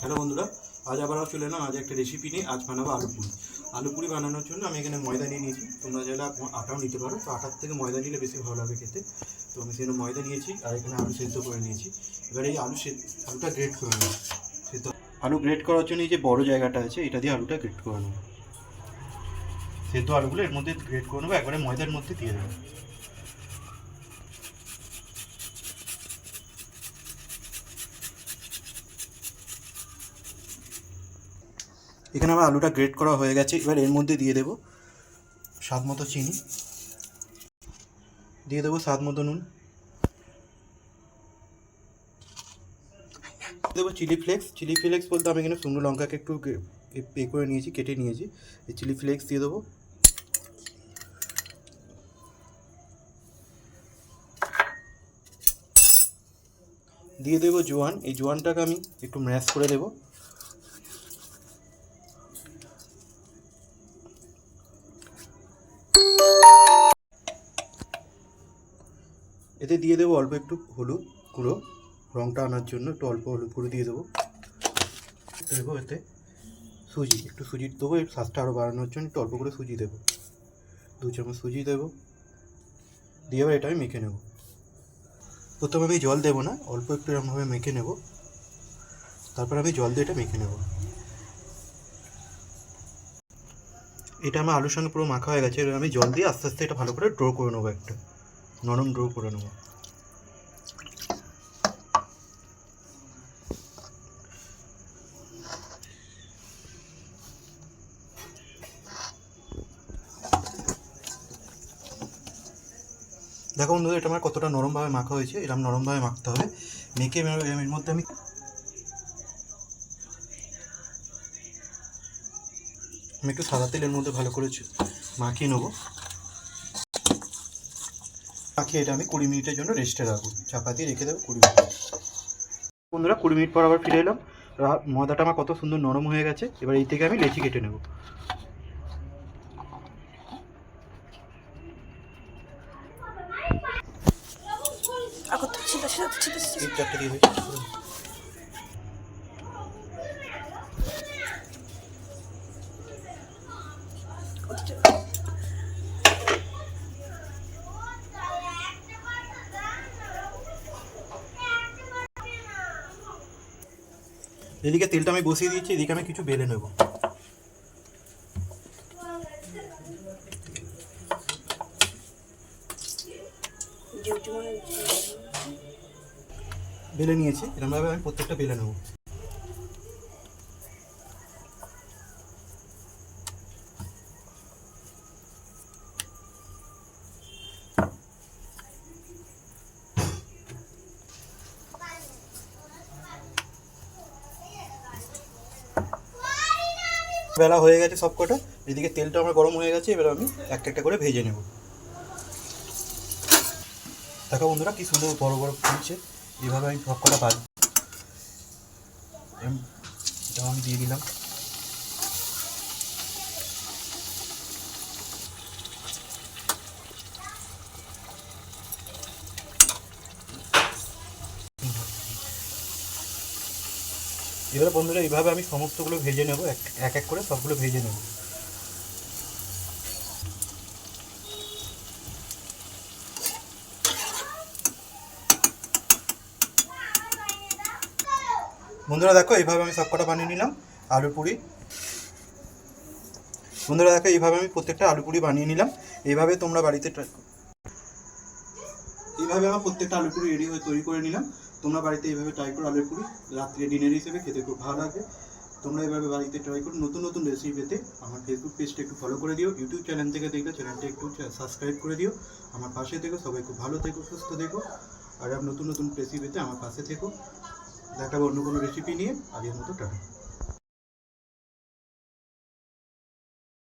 Hello বন্ধুরা, আজ আবারও চলে এলাম আজ একটা রেসিপি নিয়ে। আজ বানাবো আলু পুরি। আলু পুরি বানানোর জন্য আমি এখানে ময়দা নিয়ে নিয়েছি। তোমরা চাইলে আটাও নিতে পারো, তো আটার থেকে ময়দা নিলে বেশি ভালো লাগে খেতে। তো আমি সেখানে ময়দা নিয়েছি আর এখানে আলু সেদ্ধ করে নিয়েছি। এবার এই আলুটা গ্রেট করে নেবো। সেদ্ধ আলু গ্রেট করার জন্য এই যে বড় জায়গাটা আছে, এটা দিয়ে আলুটা গ্রেট করে নেবো। সেদ্ধ আলুগুলো এর মধ্যে গ্রেট করে নেবো, একবারে ময়দার মধ্যে দিয়ে দেবো। এখানে আমার আলুটা গ্রেট করা হয়ে গেছে। এবার এর মধ্যে দিয়ে দেবো স্বাদ মতো চিনি, দিয়ে দেবো স্বাদ মতো নুন, দেবো চিলি ফ্লেক্স। চিলি ফ্লেক্স বলতে আমি এখানে শুকনো লঙ্কাকে একটু করে নিয়েছি, কেটে নিয়েছি। এই চিলি ফ্লেক্স দিয়ে দেবো। দিয়ে দেবো জোয়ান। এই জোয়ানটাকে আমি একটু ম্যাশ করে দেবো। এতে দিয়ে দেবো অল্প একটু হলুদ গুঁড়ো, রঙটা আনার জন্য একটু অল্প হলুদ গুঁড়ো দিয়ে দেবো। দেবো এতে সুজি, একটু সুজি দেবো, এর স্বাদটা আরও বাড়ানোর জন্য একটু অল্প করে সুজি দেবো। 2 চামচ সুজি দেবো, দিয়ে এবার এটা আমি মেখে নেব। প্রথমে আমি জল দেবো না, অল্প একটু এরকমভাবে মেখে নেব। তারপর আমি জল দিয়ে এটা মেখে নেব। এটা আমার আলুর সঙ্গে পুরো মাখা হয়ে গেছে। এবার আমি জল দিয়ে আস্তে আস্তে এটা ভালো করে ড্রো করে নেবো, একটা নরম ড্রো করে নেবো। দেখো বন্ধুরা, এটা আমার কতটা নরমভাবে মাখা হয়েছে। এরকম নরমভাবে মাখতে হবে। মেখে এর মধ্যে আমি একটু সাদা তেলের মধ্যে ভালো করে মাখিয়ে নেবো। মাখিয়ে এটা আমি 20 মিনিটের জন্য রেস্টে রাখবো। চাপা দিয়ে রেখে দেবো 20 মিনিট। বন্ধুরা, 20 মিনিট পর আবার ফিরে এলাম। ময়দাটা আমার কত সুন্দর নরম হয়ে গেছে। এবার এই থেকে আমি লেচি কেটে নেব। এদিকে তেলটা আমি বসিয়ে দিয়েছি, এদিকে আমি কিছু বেলে নেব। বেলে নিয়েছি, এরকমভাবে আমি প্রত্যেকটা বেলে নেব। বেলা হয়ে গেছে সব কটা। এদিকে তেলটা আমার গরম হয়ে গেছে। এবার আমি একটা একটা করে ভেজে নেব। দেখো বন্ধুরা, কি সুন্দর বড় বড় ফুলছে। এইভাবে আমি সব কটা ভাজবো। এটা আমি দিয়ে দিলাম। এবারে বন্ধুরা, এইভাবে আমি সমস্তগুলো ভেজে নেব, এক এক করে সবগুলো ভেজে নেব। বন্ধুরা দেখো, এইভাবে আমি সবকটা বানিয়ে নিলাম আলু পুরি। বন্ধুরা দেখো, এইভাবে আমি প্রত্যেকটা আলু পুরি বানিয়ে নিলাম। এইভাবে তোমরা বাড়িতে এইভাবে আমার প্রত্যেকটা আলু পুরি তৈরি করে নিলাম। তোমরা বাড়িতে এইভাবে ট্রাই করো আলু পুরি। রাত্রে ডিনার হিসেবে খেতে খুব ভালো লাগবে। তোমরা এইভাবে বাড়িতে ট্রাই করো। নতুন নতুন রেসিপি পেতে আমার ফেসবুক পেজটা একটু ফলো করে দিও। ইউটিউব চ্যানেল থেকে দেখলে চ্যানেলটা একটু সাবস্ক্রাইব করে দিও। আমার পাশে থেকো। সবাই খুব ভালো থেকো, সুস্থ থেকো। আর নতুন নতুন রেসিপি পেতে আমার পাশে থেকো। দেখাবো অন্য কোনো রেসিপি নিয়ে। আগের মতো টাটা।